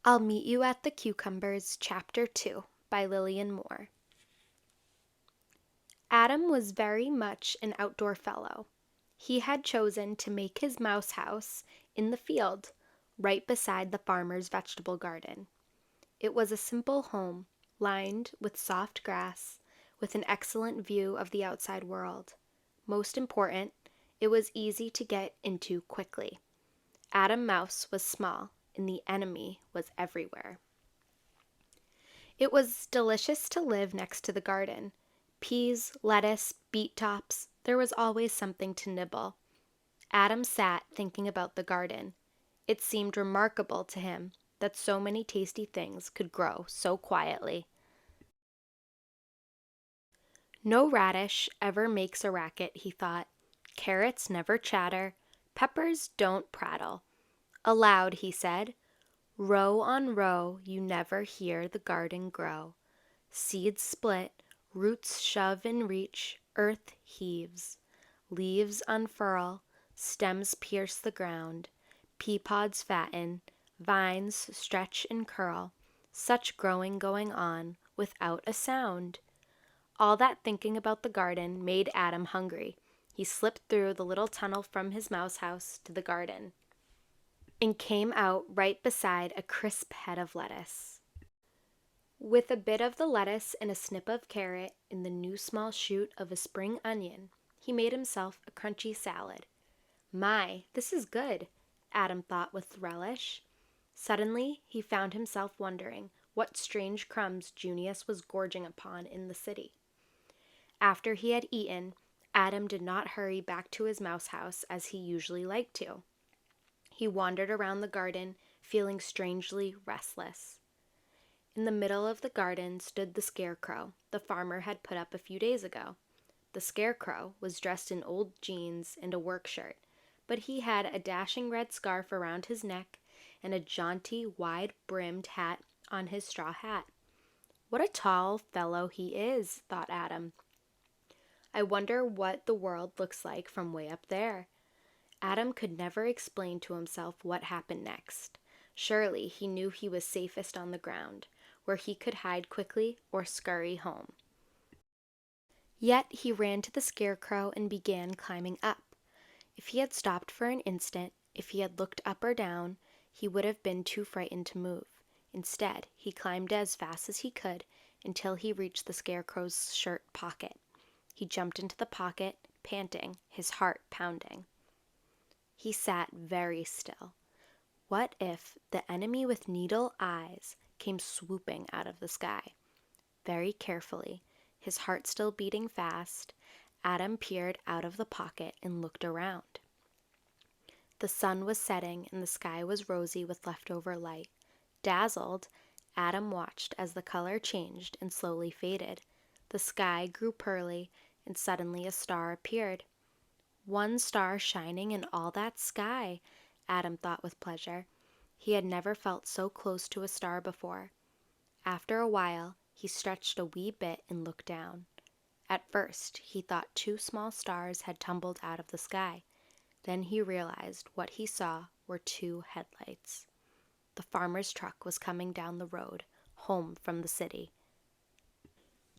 I'll Meet You at the Cucumbers, Chapter 2 by Lillian Moore. Adam was very much an outdoor fellow. He had chosen to make his mouse house in the field, right beside the farmer's vegetable garden. It was a simple home, lined with soft grass, with an excellent view of the outside world. Most important, it was easy to get into quickly. Adam Mouse was small, and the enemy was everywhere. It was delicious to live next to the garden. Peas, lettuce, beet tops, there was always something to nibble. Adam sat thinking about the garden. It seemed remarkable to him that so many tasty things could grow so quietly. No radish ever makes a racket, he thought. Carrots never chatter. Peppers don't prattle. Aloud, he said, row on row, you never hear the garden grow. Seeds split, roots shove and reach, earth heaves. Leaves unfurl, stems pierce the ground, pea pods fatten, vines stretch and curl. Such growing going on without a sound. All that thinking about the garden made Adam hungry. He slipped through the little tunnel from his mouse house to the garden and came out right beside a crisp head of lettuce. With a bit of the lettuce and a snip of carrot and the new small shoot of a spring onion, he made himself a crunchy salad. My, this is good, Adam thought with relish. Suddenly, he found himself wondering what strange crumbs Junius was gorging upon in the city. After he had eaten, Adam did not hurry back to his mouse house as he usually liked to. He wandered around the garden, feeling strangely restless. In the middle of the garden stood the scarecrow the farmer had put up a few days ago. The scarecrow was dressed in old jeans and a work shirt, but he had a dashing red scarf around his neck and a jaunty, wide-brimmed hat on his straw hat. What a tall fellow he is, thought Adam. I wonder what the world looks like from way up there. Adam could never explain to himself what happened next. Surely he knew he was safest on the ground, where he could hide quickly or scurry home. Yet he ran to the scarecrow and began climbing up. If he had stopped for an instant, if he had looked up or down, he would have been too frightened to move. Instead, he climbed as fast as he could until he reached the scarecrow's shirt pocket. He jumped into the pocket, panting, his heart pounding. He sat very still. What if the enemy with needle eyes came swooping out of the sky? Very carefully, his heart still beating fast, Adam peered out of the pocket and looked around. The sun was setting and the sky was rosy with leftover light. Dazzled, Adam watched as the color changed and slowly faded. The sky grew pearly and suddenly a star appeared. One star shining in all that sky, Adam thought with pleasure. He had never felt so close to a star before. After a while, he stretched a wee bit and looked down. At first, he thought two small stars had tumbled out of the sky. Then he realized what he saw were two headlights. The farmer's truck was coming down the road, home from the city.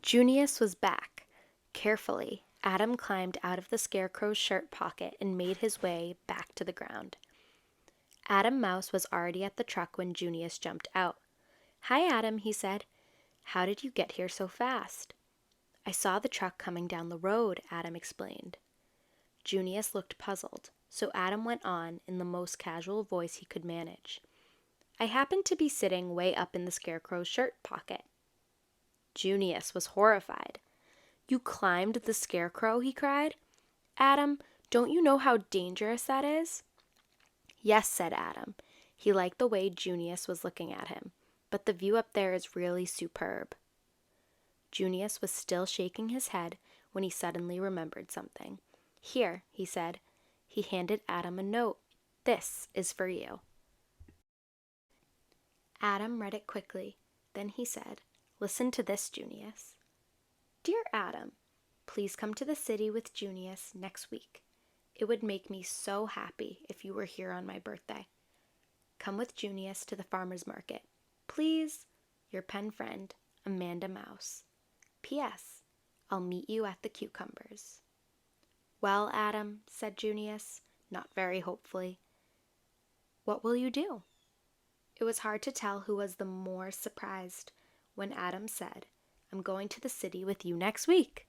Junius was back. Carefully, Adam climbed out of the scarecrow's shirt pocket and made his way back to the ground. Adam Mouse was already at the truck when Junius jumped out. "Hi, Adam," he said. "How did you get here so fast?" "I saw the truck coming down the road," Adam explained. Junius looked puzzled, so Adam went on in the most casual voice he could manage. "I happened to be sitting way up in the scarecrow's shirt pocket." Junius was horrified. "You climbed the scarecrow?" he cried. "Adam, don't you know how dangerous that is?" "Yes," said Adam. He liked the way Junius was looking at him, but the view up there is really superb. Junius was still shaking his head when he suddenly remembered something. "Here," he said. He handed Adam a note. "This is for you." Adam read it quickly. Then he said, "Listen to this, Junius. Dear Adam, please come to the city with Junius next week. It would make me so happy if you were here on my birthday. Come with Junius to the farmer's market. Please, your pen friend, Amanda Mouse. P.S. I'll meet you at the cucumbers. Well, Adam, said Junius, not very hopefully, what will you do? It was hard to tell who was the more surprised when Adam said, I'm going to the city with you next week.